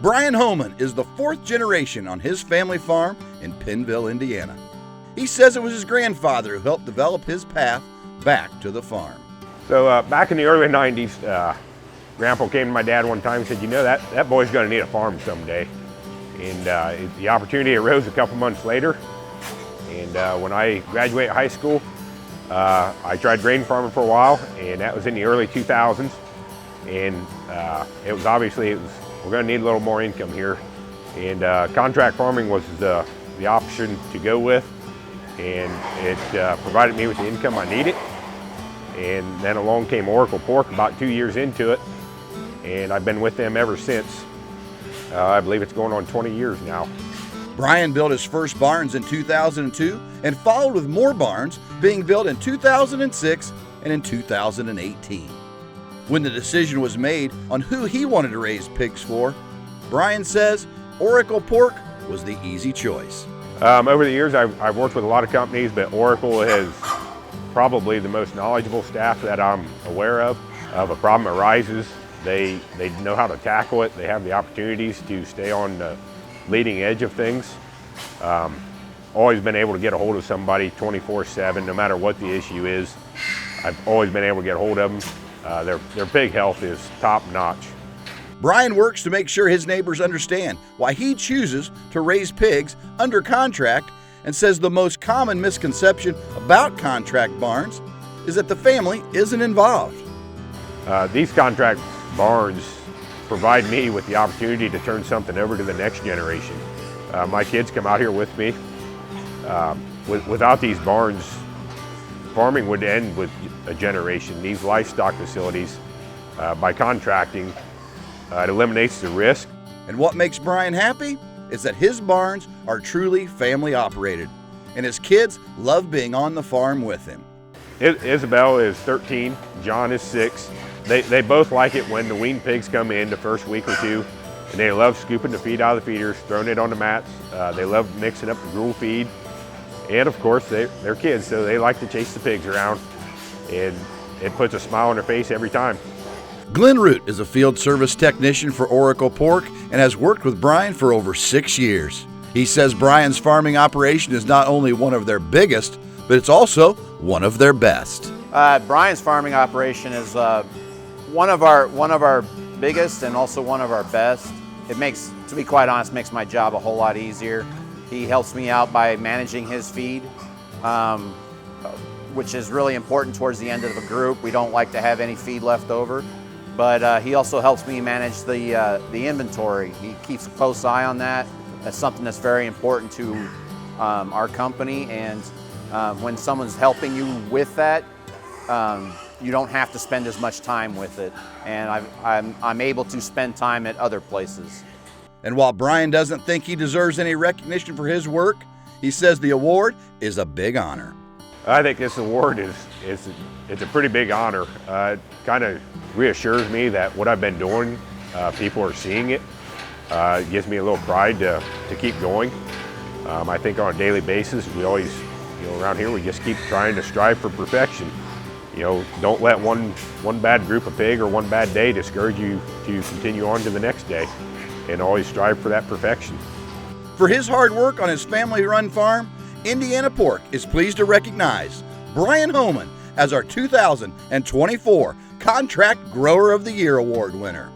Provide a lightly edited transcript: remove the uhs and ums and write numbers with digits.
Brian Homan is the fourth generation on his family farm in Pennville, Indiana. He says it was his grandfather who helped develop his path back to the farm. So back in the early 90s, Grandpa came to my dad one time and said, you know, that boy's going to need a farm someday. And the opportunity arose a couple months later. And when I graduated high school, I tried grain farming for a while, and that was in the early 2000s. And it was obviously, we're going to need a little more income here. And contract farming was the option to go with. And it provided me with the income I needed. And then along came Oracle Pork about 2 years into it. And I've been with them ever since. I believe it's going on 20 years now. Brian built his first barns in 2002 and followed with more barns being built in 2006 and in 2018. When the decision was made on who he wanted to raise pigs for, Brian says Oracle Pork was the easy choice. Over the years, I've worked with a lot of companies, but Oracle has probably the most knowledgeable staff that I'm aware of. If a problem arises, they know how to tackle it. They have the opportunities to stay on the leading edge of things. Always been able to get a hold of somebody 24/7, no matter what the issue is. I've always been able to get a hold of them. Their pig health is top notch. Brian works to make sure his neighbors understand why he chooses to raise pigs under contract, and says the most common misconception about contract barns is that the family isn't involved. These contract barns provide me with the opportunity to turn something over to the next generation. My kids come out here with me. Without these barns, farming would end with a generation. These livestock facilities, by contracting, it eliminates the risk. And what makes Brian happy is that his barns are truly family operated, and his kids love being on the farm with him. Isabel is 13, John is 6. They both like it when the weaned pigs come in the first week or two, and they love scooping the feed out of the feeders, throwing it on the mats. They love mixing up the gruel feed. And of course, they're kids, so they like to chase the pigs around, and it puts a smile on their face every time. Glenn Root is a field service technician for Oracle Pork and has worked with Brian for over 6 years. He says Brian's farming operation is not only one of their biggest, but it's also one of their best. Brian's farming operation is one of our biggest and also one of our best. It makes, to be quite honest, makes my job a whole lot easier. He helps me out by managing his feed, which is really important towards the end of the group. We don't like to have any feed left over, but he also helps me manage the inventory. He keeps a close eye on that. That's something that's very important to our company, and when someone's helping you with that, you don't have to spend as much time with it, and I'm able to spend time at other places. And while Brian doesn't think he deserves any recognition for his work, he says the award is a big honor. I think this award it's a pretty big honor. It kind of reassures me that what I've been doing, people are seeing it. It gives me a little pride to keep going. I think on a daily basis, we always, around here, we just keep trying to strive for perfection. Don't let one bad group of pig or one bad day discourage you to continue on to the next day, and always strive for that perfection. For his hard work on his family-run farm, Indiana Pork is pleased to recognize Brian Homan as our 2024 Contract Grower of the Year Award winner.